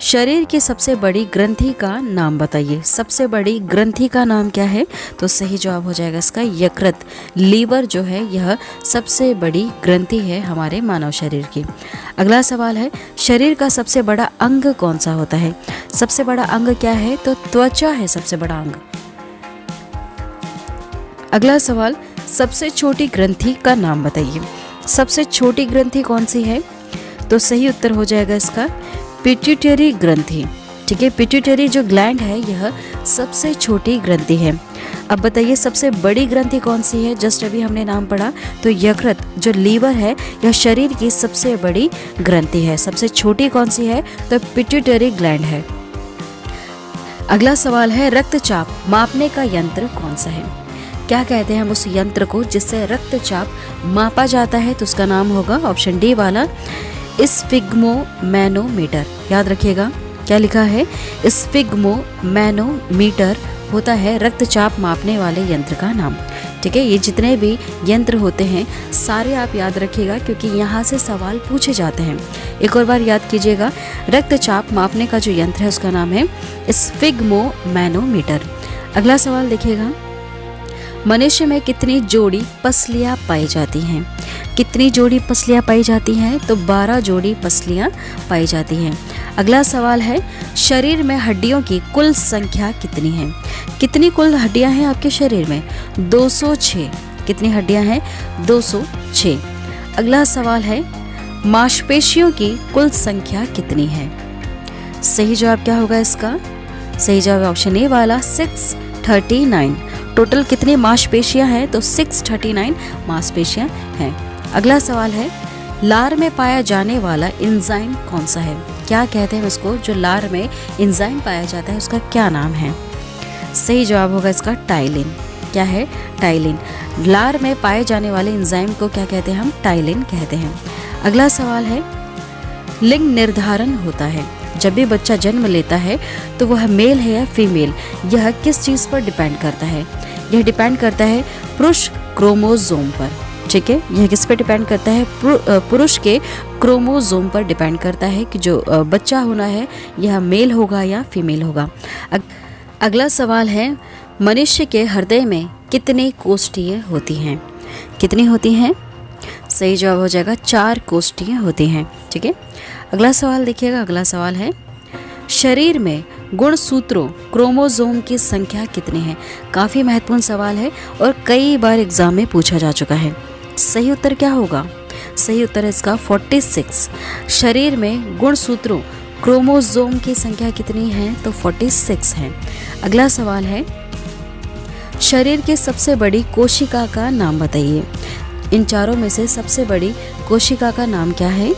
शरीर की सबसे बड़ी ग्रंथि का नाम बताइए। सबसे बड़ी ग्रंथि का नाम क्या है? तो सही जवाब हो जाएगा इसका यकृत। लीवर जो है यह सबसे बड़ी ग्रंथि है हमारे मानव शरीर की। अगला सवाल है, शरीर का सबसे बड़ा अंग कौन सा होता है? सबसे बड़ा अंग क्या है? तो त्वचा है सबसे बड़ा अंग। अगला सवाल, सबसे छोटी ग्रंथि का नाम बताइए। सबसे छोटी ग्रंथि कौन सी है? तो सही उत्तर हो जाएगा इसका पिट्यूटरी ग्रंथि। ठीक है, पिट्यूटरी जो ग्लैंड है यह सबसे छोटी ग्रंथि है। अब बताइए सबसे बड़ी ग्रंथि कौन सी है? जस्ट अभी हमने नाम पढ़ा तो यकृत जो लीवर है यह शरीर की सबसे बड़ी ग्रंथि है। सबसे छोटी कौन सी है? तो पिट्यूटरी ग्लैंड है। अगला सवाल है रक्तचाप मापने का यंत्र कौन सा है? क्या कहते हैं हम उस यंत्र को जिससे रक्तचाप मापा जाता है? तो उसका नाम होगा ऑप्शन डी वाला स्फिग्मोमैनोमीटर। याद रखिएगा क्या लिखा है, स्फिग्मोमैनोमीटर होता है रक्तचाप मापने वाले यंत्र का नाम। ठीक है, ये जितने भी यंत्र होते हैं सारे आप याद रखिएगा क्योंकि यहाँ से सवाल पूछे जाते हैं। एक और बार याद कीजिएगा, रक्तचाप मापने का जो यंत्र है उसका नाम है स्फिग्मोमैनोमीटर। अगला सवाल देखिएगा, मनुष्य में कितनी जोड़ी पसलियाँ पाई जाती हैं? कितनी जोड़ी पसलियाँ पाई जाती हैं? तो 12 जोड़ी पसलियाँ पाई जाती हैं। अगला सवाल है शरीर में हड्डियों की कुल संख्या कितनी है? कितनी कुल हड्डियाँ हैं आपके शरीर में? 206। कितनी हड्डियाँ हैं? 206। अगला सवाल है मांसपेशियों की कुल संख्या कितनी है? सही जवाब क्या होगा इसका? सही जवाब ऑप्शन ए वाला 639। टोटल कितनी मांसपेशियां हैं? तो 639 मांसपेशियां हैं। अगला सवाल है लार में पाया जाने वाला एंजाइम कौन सा है? क्या कहते हैं उसको जो लार में एंजाइम पाया जाता है उसका क्या नाम है? सही जवाब होगा इसका टाइलिन। क्या है? टाइलिन। लार में पाए जाने वाले एंजाइम को क्या कहते हैं हम? टाइलिन कहते हैं। अगला सवाल है लिंग निर्धारण होता है जब भी बच्चा जन्म लेता है तो वह मेल है या फीमेल, यह किस चीज़ पर डिपेंड करता है? यह डिपेंड करता है पुरुष क्रोमोसोम पर। ठीक है, यह किस पर डिपेंड करता है? पुरुष के क्रोमोसोम पर डिपेंड करता है कि जो बच्चा होना है यह मेल होगा या फीमेल होगा। अगला सवाल है मनुष्य के हृदय में कितने कोष्ठियाँ होती हैं? कितनी होती हैं? सही जवाब हो जाएगा 4 कोष्ठियाँ होती हैं। ठीक है, अगला सवाल देखिएगा। अगला सवाल है शरीर में गुणसूत्रों क्रोमोसोम की संख्या कितनी है? काफ़ी महत्वपूर्ण सवाल है और कई बार एग्जाम में पूछा जा चुका है। सही उत्तर क्या होगा? सही उत्तर है इसका 46। शरीर में गुणसूत्रों क्रोमोसोम की संख्या कितनी है? तो 46 है। अगला सवाल है शरीर की सबसे बड़ी कोशिका का नाम बताइए। इन चारों में से सबसे बड़ी कोशिका का नाम क्या है?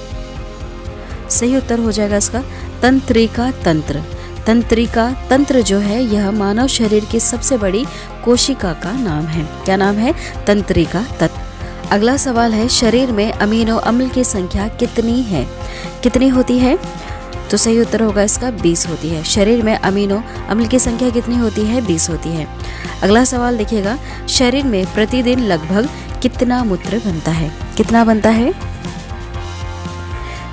सही उत्तर हो जाएगा इसका तंत्रिका तंत्र। तंत्रिका तंत्र जो है यह मानव शरीर की सबसे बड़ी कोशिका का नाम है। क्या नाम है? तंत्रिका तंत्र। अगला सवाल है शरीर में अमीनो अम्ल की संख्या कितनी है? कितनी होती है? तो सही उत्तर होगा इसका 20 होती है। शरीर में अमीनो अम्ल की संख्या कितनी होती है? 20 होती है। अगला सवाल देखिएगा शरीर में प्रतिदिन लगभग कितना मूत्र बनता है? कितना बनता है?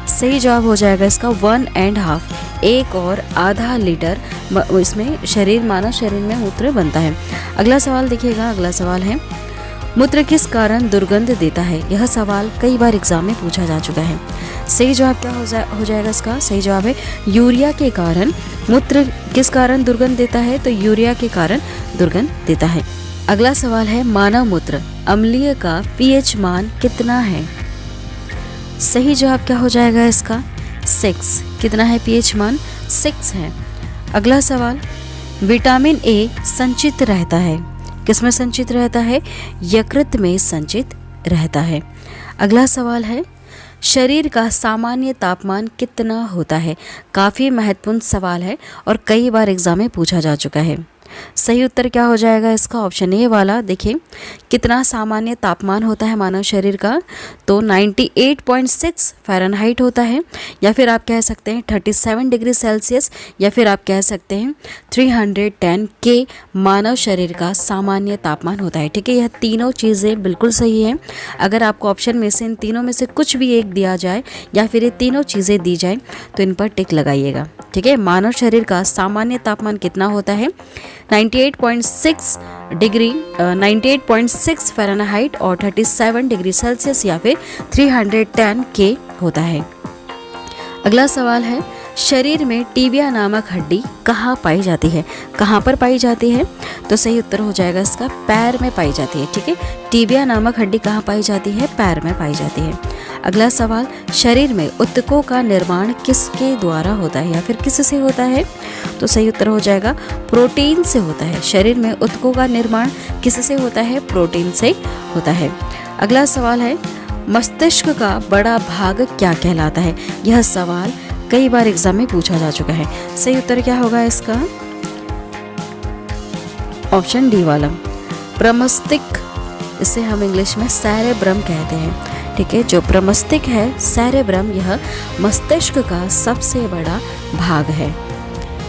सही जवाब हो जाएगा इसका 1.5, 1.5 लीटर इसमें मानव शरीर में मूत्र बनता है। अगला सवाल देखिएगा। अगला सवाल है मूत्र किस कारण दुर्गंध देता है? यह सवाल कई बार एग्जाम में पूछा जा चुका है। सही जवाब क्या हो जाएगा इसका? सही जवाब है यूरिया के कारण। मूत्र किस कारण दुर्गंध देता है? तो यूरिया के कारण दुर्गंध देता है। अगला सवाल है मानव मूत्र अम्लीय का पीएच मान कितना है? सही जवाब क्या हो जाएगा इसका? 6। कितना है पीएच मान? 6 है। अगला सवाल विटामिन ए संचित रहता है किसमें संचित रहता है? यकृत में संचित रहता है। अगला सवाल है शरीर का सामान्य तापमान कितना होता है? काफ़ी महत्वपूर्ण सवाल है और कई बार एग्जाम में पूछा जा चुका है। सही उत्तर क्या हो जाएगा इसका? ऑप्शन ए वाला। देखिए कितना सामान्य तापमान होता है मानव शरीर का? तो 98.6 फ़ारेनहाइट होता है, या फिर आप कह सकते हैं 37 डिग्री सेल्सियस, या फिर आप कह सकते हैं 310 के मानव शरीर का सामान्य तापमान होता है। ठीक है, यह तीनों चीज़ें बिल्कुल सही हैं। अगर आपको ऑप्शन में से इन तीनों में से कुछ भी एक दिया जाए या फिर ये तीनों चीज़ें दी जाए तो इन पर टिक लगाइएगा। ठीक है, मानव शरीर का सामान्य तापमान कितना होता है? 98.6 फ़ारेनहाइट और 37 डिग्री सेल्सियस या फिर 310 के होता है। अगला सवाल है शरीर में टीबिया नामक हड्डी कहाँ पाई जाती है? कहाँ पर पाई जाती है? तो सही उत्तर हो जाएगा इसका पैर में पाई जाती है। ठीक है, टीबिया नामक हड्डी कहाँ पाई जाती है? पैर में पाई जाती है। अगला सवाल, शरीर में ऊतकों का निर्माण किसके द्वारा होता है या फिर किससे होता है? तो सही उत्तर हो जाएगा प्रोटीन से होता है। शरीर में ऊतकों का निर्माण किससे होता है? प्रोटीन से होता है। अगला सवाल है, मस्तिष्क का बड़ा भाग क्या कहलाता है? यह सवाल कई बार एग्जाम में पूछा जा चुका है। सही उत्तर क्या होगा इसका? ऑप्शन डी वाला, प्रमस्तिष्क। इसे हम इंग्लिश में सेरेब्रम कहते हैं। ठीक है, जो प्रमस्तिष्क है सेरेब्रम, यह मस्तिष्क का सबसे बड़ा भाग है।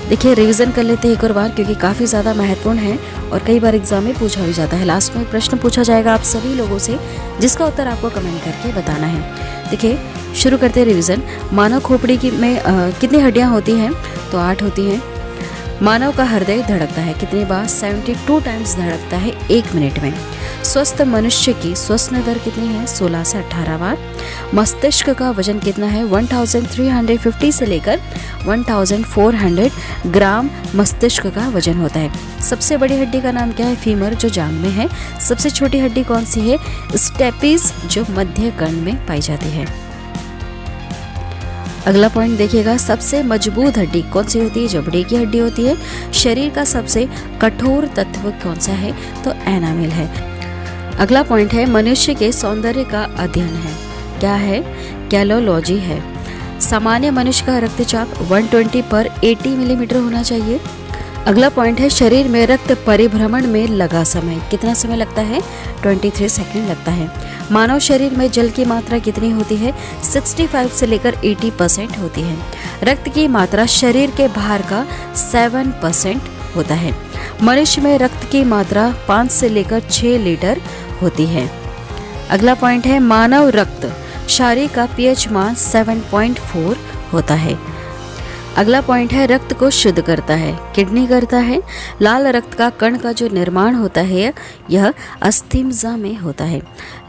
देखिए, रिवीजन कर लेते हैं एक और बार, क्योंकि काफ़ी ज़्यादा महत्वपूर्ण है और कई बार एग्जाम में पूछा भी जाता है। लास्ट में प्रश्न पूछा जाएगा आप सभी लोगों से, जिसका उत्तर आपको कमेंट करके बताना है। देखिए, शुरू करते हैं रिवीजन। मानव खोपड़ी में कितनी हड्डियां होती हैं? तो 8 होती हैं। मानव का हृदय धड़कता है कितनी बार? 72 टाइम्स धड़कता है 1 मिनट में। स्वस्थ मनुष्य की श्वसन दर कितनी है? 16 से 18 बार। मस्तिष्क का वजन कितना है? 1350 से लेकर 1400 ग्राम मस्तिष्क का वजन होता है। सबसे बड़ी हड्डी का नाम क्या है? फीमर, जो जांघ में है। सबसे छोटी हड्डी कौन सी है? स्टेपिस, जो मध्य कर्ण में पाई जाती है। अगला पॉइंट देखिएगा, सबसे मजबूत हड्डी कौन सी होती है? जबड़े की हड्डी होती है। शरीर का सबसे कठोर तत्व कौन सा है? तो एनामिल है। अगला पॉइंट है, मनुष्य के सौंदर्य का अध्ययन है। क्या है? कैलोलॉजी है। सामान्य मनुष्य का रक्तचाप 120/80 मिलीमीटर होना चाहिए। अगला पॉइंट है, शरीर में रक्त परिभ्रमण में लगा समय कितना समय लगता है? 23 सेकंड लगता है। मानव शरीर में जल की मात्रा कितनी होती है? 65 से लेकर 80% होती है। रक्त की मात्रा शरीर के भार का 7% होता है। मनुष्य में रक्त की मात्रा 5 से लेकर 6 लीटर होती है। अगला पॉइंट है, मानव रक्त क्षारीय का pH मान 7.4 होता है। अगला पॉइंट है, रक्त को शुद्ध करता है किडनी करता है। लाल रक्त का कण का जो निर्माण होता है यह अस्थिमज्जा में होता है।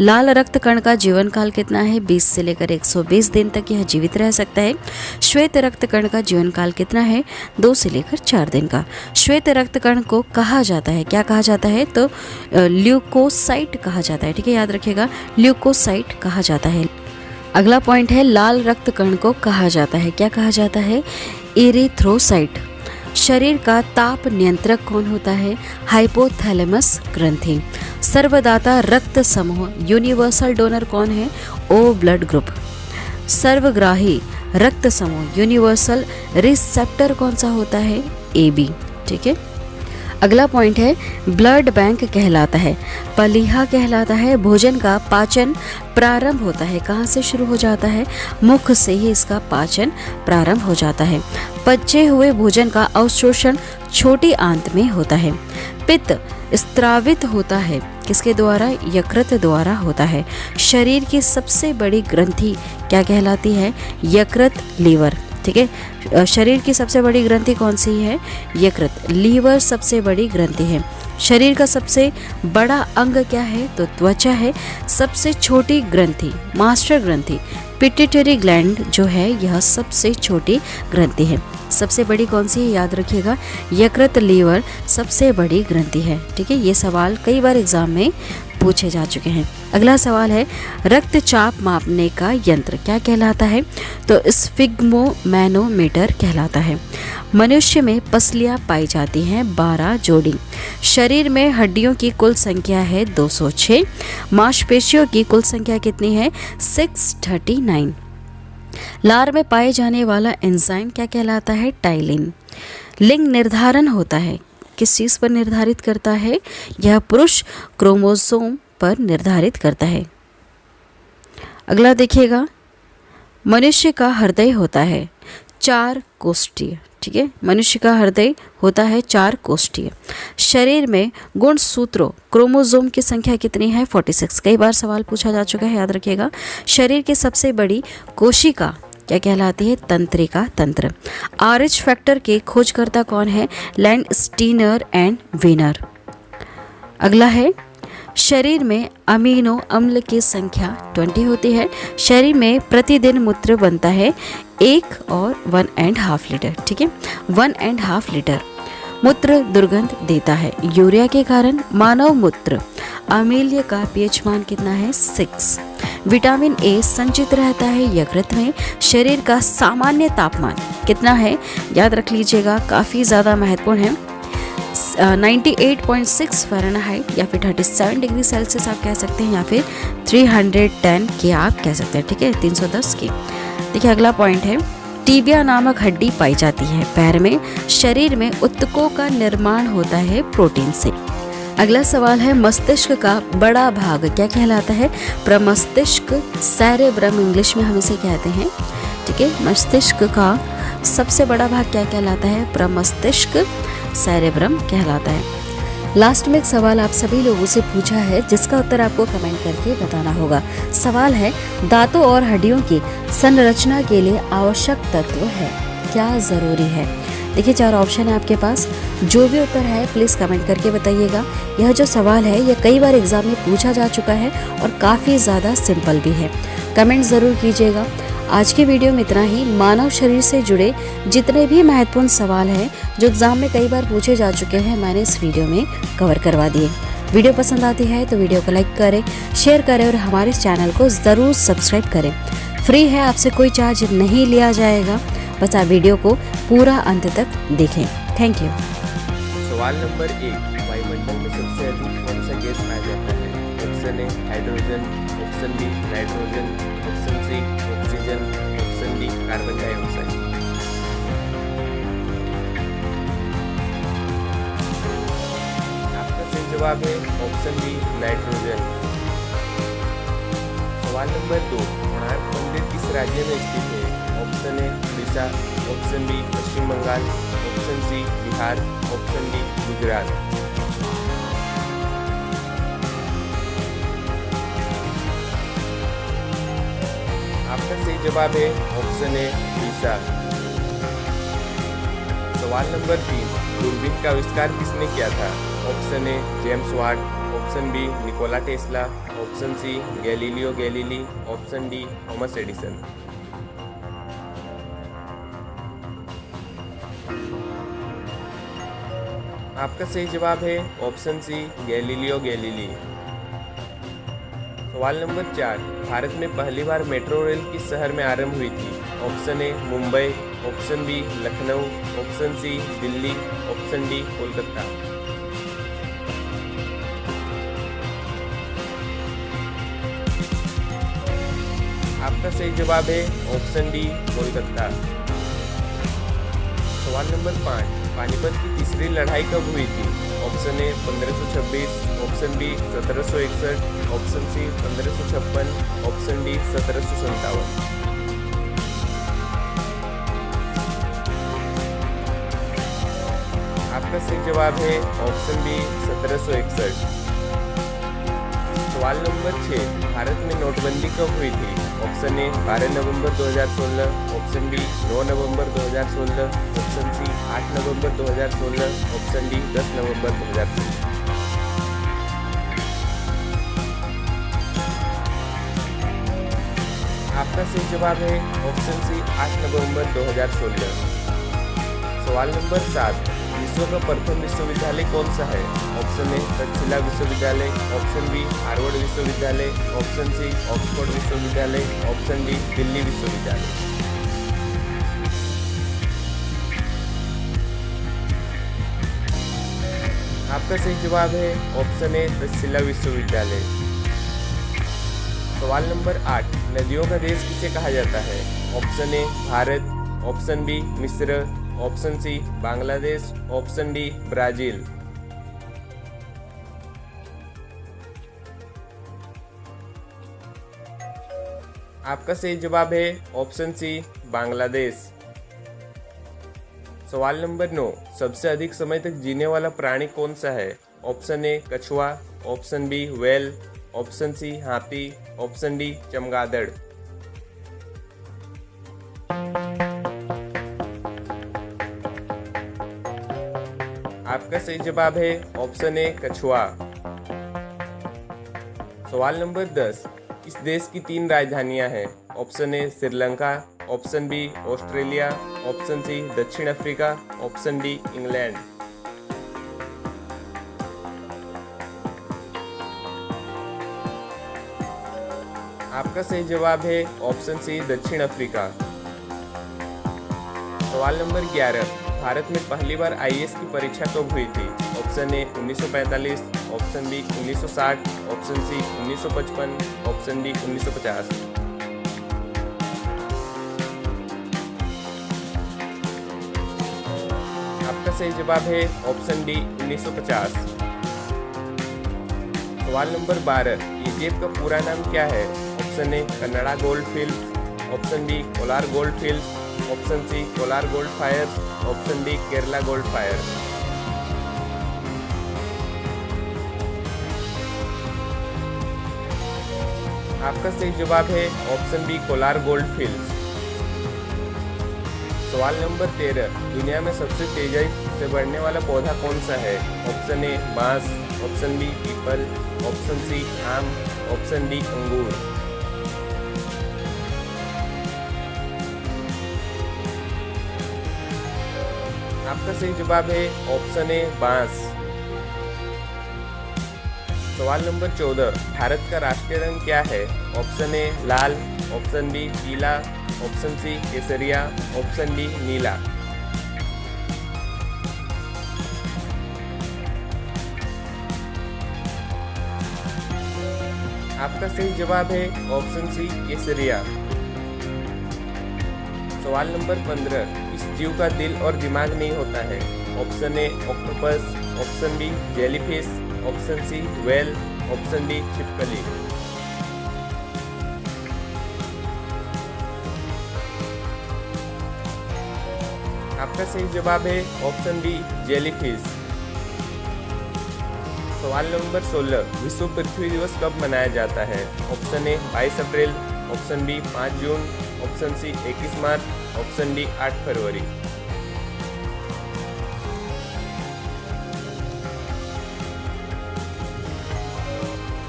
लाल रक्त कण का जीवन काल कितना है? 20 से लेकर 120 दिन तक यह जीवित रह सकता है। श्वेत रक्त कण का जीवन काल कितना है? 2 से लेकर 4 दिन का। श्वेत रक्त कण को कहा जाता है, क्या कहा जाता है? तो ल्यूकोसाइट कहा जाता है। ठीक है, याद रखिएगा, ल्यूकोसाइट कहा जाता है। अगला पॉइंट है, लाल रक्त कण को कहा जाता है, क्या कहा जाता है? एरिथ्रोसाइट। शरीर का ताप नियंत्रक कौन होता है? हाइपोथैलेमस ग्रंथि। सर्वदाता रक्त समूह यूनिवर्सल डोनर कौन है? ओ ब्लड ग्रुप। सर्वग्राही रक्त समूह यूनिवर्सल रिसेप्टर कौन सा होता है? AB। ठीक है, अगला पॉइंट है, ब्लड बैंक कहलाता है, पलीहा कहलाता है। भोजन का पाचन प्रारंभ होता है, कहाँ से शुरू हो जाता है? मुख से ही इसका पाचन प्रारंभ हो जाता है। पचे हुए भोजन का अवशोषण छोटी आंत में होता है। पित्त स्त्रावित होता है किसके द्वारा? यकृत द्वारा होता है। शरीर की सबसे बड़ी ग्रंथि क्या कहलाती है? यकृत, लीवर। ठीक है, शरीर की सबसे बड़ी ग्रंथि कौन सी है? यकृत। लीवर सबसे बड़ी ग्रंथि है। शरीर का सबसे बड़ा अंग क्या है? तो त्वचा है। सबसे छोटी ग्रंथि मास्टर ग्रंथि पिट्यूटरी ग्लैंड जो है यह सबसे छोटी ग्रंथि है। सबसे बड़ी कौन सी है? याद रखिएगा, यकृत, लीवर सबसे बड़ी ग्रंथि है। ठीक है, ये सवाल कई बार एग्जाम में पूछे जा चुके हैं। अगला सवाल है, रक्तचाप मापने का यंत्र क्या कहलाता है? तो स्फिग्मोमैनोमीटर कहलाता है। मनुष्य में पसलियां पाई जाती हैं 12 जोड़ी। शरीर में हड्डियों की कुल संख्या है 206। मांसपेशियों की कुल संख्या कितनी है? 639। लार में पाए जाने वाला एंजाइम क्या कहलाता है? टाइलिन। लिंग निर्धारण होता है किस चीज़ पर निर्धारित करता है? यह पुरुष क्रोमोसोम पर निर्धारित करता है। अगला देखिएगा, मनुष्य का हृदय होता है 4 कोष्ठीय। ठीक है, मनुष्य का हृदय होता है 4 कोष्ठीय। शरीर में गुणसूत्रों क्रोमोसोम की संख्या कितनी है? 46। कई बार सवाल पूछा जा चुका है, याद रखिएगा। शरीर की सबसे बड़ी कोशिका क्या कहलाती है? तंत्रिका तंत्र। RH फैक्टर के खोजकर्ता कौन है? Landsteiner and Wiener. अगला है, शरीर में अमीनो अम्ल की संख्या 20 होती है। शरीर में प्रतिदिन मूत्र बनता है 1 और 1.5 लीटर, ठीक है, 1.5 लीटर। मूत्र दुर्गंध देता है, यूरिया के कारण मानव मूत्र अम्लीय का पीएच मान कितना है? 6। विटामिन ए संचित रहता है यकृत में। शरीर का सामान्य तापमान कितना है? याद रख लीजिएगा, काफ़ी ज़्यादा महत्वपूर्ण है, 98.6 फ़ारेनहाइट या फिर 37 डिग्री सेल्सियस आप कह सकते हैं, या फिर 310 के आप कह सकते हैं, ठीक है, 310 के। देखिए अगला पॉइंट है, टीबिया नामक हड्डी पाई जाती है पैर में। शरीर में ऊतकों का निर्माण होता है प्रोटीन से। अगला सवाल है, मस्तिष्क का बड़ा भाग क्या कहलाता है? प्रमस्तिष्क, सेरेब्रम इंग्लिश में हम इसे कहते हैं, ठीक है। मस्तिष्क का सबसे बड़ा भाग क्या कहलाता है? प्रमस्तिष्क, सेरेब्रम कहलाता है। लास्ट में एक सवाल आप सभी लोगों से पूछा है, जिसका उत्तर आपको कमेंट करके बताना होगा। सवाल है, दांतों और हड्डियों की संरचना के लिए आवश्यक तत्व है, क्या ज़रूरी है? देखिए 4 ऑप्शन है आपके पास, जो भी उत्तर है प्लीज़ कमेंट करके बताइएगा। यह जो सवाल है यह कई बार एग्जाम में पूछा जा चुका है और काफ़ी ज़्यादा सिंपल भी है। कमेंट ज़रूर कीजिएगा। आज के वीडियो में इतना ही। मानव शरीर से जुड़े जितने भी महत्वपूर्ण सवाल हैं जो एग्जाम में कई बार पूछे जा चुके हैं, मैंने इस वीडियो में कवर करवा दिए। वीडियो पसंद आती है तो वीडियो को लाइक करें, शेयर करें और हमारे चैनल को ज़रूर सब्सक्राइब करें। फ्री है, आपसे कोई चार्ज नहीं लिया जाएगा, बस आप वीडियो को पूरा अंत तक देखें। Thank you. सवाल नंबर 1, वायुमंडल में सबसे अधिक कौन सा गैस पाया जाता है? Option A hydrogen, option B nitrogen, option C oxygen, option D carbon dioxide. आपका सही जवाब है ऑप्शन बी नाइट्रोजन। सवाल नंबर 2, कोणार्क मंदिर किस राज्य में स्थित है? Option A Orissa, option B Paschim Bangal, option C Bihar, option D Gujarat. आपका सही जवाब है ऑप्शन ए उड़ीसा। सवाल नंबर 3, दूरबीन का आविष्कार किसने किया था? Option A James Watt, option B Nikola Tesla, option C Galileo Galilei, option D Thomas Edison. आपका सही जवाब है ऑप्शन सी गैलीलियो गैलीली। सवाल नंबर 4, भारत में पहली बार मेट्रो रेल किस शहर में आरंभ हुई थी? Option A Mumbai, option B Lucknow, option C Delhi, option D Kolkata. आपका सही जवाब है ऑप्शन डी कोलकाता। सवाल नंबर 5, पानीपत की तीसरी लड़ाई कब हुई थी? Option A 1526, option B 1761, option C 1556, option D 1757। आपका सही जवाब है ऑप्शन बी 1761। सवाल नंबर 6, भारत में नोटबंदी कब हुई थी? ऑप्शन ए 12 नवंबर 2016, ऑप्शन बी 9 नवंबर 2016, ऑप्शन सी 8 नवंबर 2016, ऑप्शन डी 10 नवंबर 2016। आपका सही जवाब है ऑप्शन सी 8 नवंबर 2016। सवाल नंबर 7, विश्व का प्रथम विश्वविद्यालय कौन सा है? ऑप्शन ए तक्षशिला विश्वविद्यालय, ऑप्शन बी हार्वर्ड विश्वविद्यालय, ऑप्शन सी ऑक्सफोर्ड विश्वविद्यालय, ऑप्शन डी दिल्ली विश्वविद्यालय। आपका सही जवाब है ऑप्शन ए तक्षशिला विश्वविद्यालय। सवाल नंबर 8, नदियों का देश किसे कहा जाता है? Option A Bharat, option B मिस्र, option C Bangladesh, option D Brazil. आपका सही जवाब है ऑप्शन सी बांग्लादेश। सवाल नंबर 9, सबसे अधिक समय तक जीने वाला प्राणी कौन सा है? ऑप्शन ए कछुआ, option B whale, option C हाथी, ऑप्शन डी चमगादड़। आपका सही जवाब है ऑप्शन ए कछुआ। सवाल नंबर 10, इस देश की 3 राजधानियां हैं। Option A Sri Lanka, option B Australia, option C दक्षिण अफ्रीका, ऑप्शन डी इंग्लैंड। आपका सही जवाब है ऑप्शन सी दक्षिण अफ्रीका। सवाल नंबर 11, भारत में पहली बार आईएएस की परीक्षा कब हुई थी? Option A 1945, option B 1960, option C 1955, option D 1950। आपका सही जवाब है ऑप्शन डी 1950। सवाल नंबर 12, ईजीएफ का पूरा नाम क्या है? Option A Kannada gold field, option B Kolar gold field, option C Kolar gold fires, option D Kerala gold fire. आपका सही जवाब है option B Kolar gold fields. सवाल नंबर 13, दुनिया में सबसे तेजी से बढ़ने वाला पौधा कौन सा है? ऑप्शन ए बांस, ऑप्शन बी पीपल, ऑप्शन सी आम, ऑप्शन डी अंगूर। आपका सही जवाब है ऑप्शन ए बांस। सवाल नंबर 14, भारत का राष्ट्रीय रंग क्या है? ऑप्शन ए लाल, ऑप्शन बी पीला, ऑप्शन सी केसरिया, ऑप्शन डी नीला। आपका सही जवाब है ऑप्शन सी केसरिया। सवाल नंबर 15, किस जीव का दिल और दिमाग नहीं होता है? Option A octopus, option B jellyfish, option C whale, option D छिपकली। आपका सही जवाब है ऑप्शन डी जेलीफिश। सवाल नंबर 16, विश्व पृथ्वी दिवस कब मनाया जाता है? ऑप्शन ए 22 अप्रैल, ऑप्शन बी 5 जून, ऑप्शन सी 21 मार्च, ऑप्शन डी 8 फरवरी।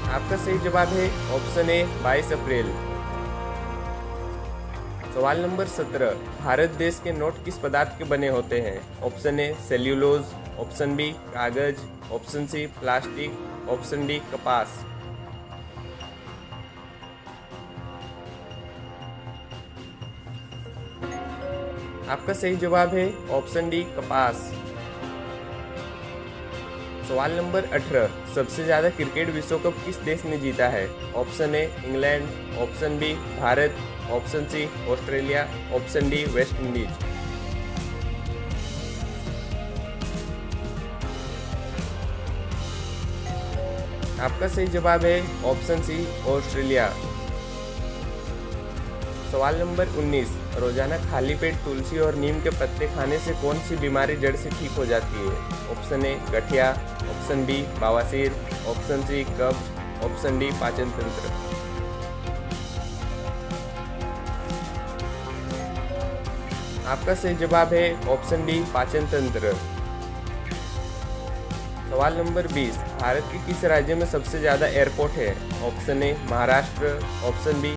आपका सही जवाब है ऑप्शन ए 22 अप्रैल। सवाल नंबर 17, भारत देश के नोट किस पदार्थ के बने होते हैं? Option A cellulose, option B कागज, option C plastic, option D कपास। आपका सही जवाब है ऑप्शन डी कपास। सवाल नंबर 18, सबसे ज्यादा क्रिकेट विश्व कप किस देश ने जीता है? Option A England, option B Bharat, option C Australia, option D West Indies. आपका सही जवाब है ऑप्शन सी ऑस्ट्रेलिया। सवाल नंबर 19, रोजाना खाली पेट तुलसी और नीम के पत्ते खाने से कौन सी बीमारी जड़ से ठीक हो जाती है? ऑप्शन ए गठिया, ऑप्शन बी बवासीर, ऑप्शन सी कब्ज, ऑप्शन डी पाचन तंत्र। आपका सही जवाब है ऑप्शन डी पाचन तंत्र। सवाल नंबर 20, भारत के किस राज्य में सबसे ज्यादा एयरपोर्ट है? Option A Maharashtra, option B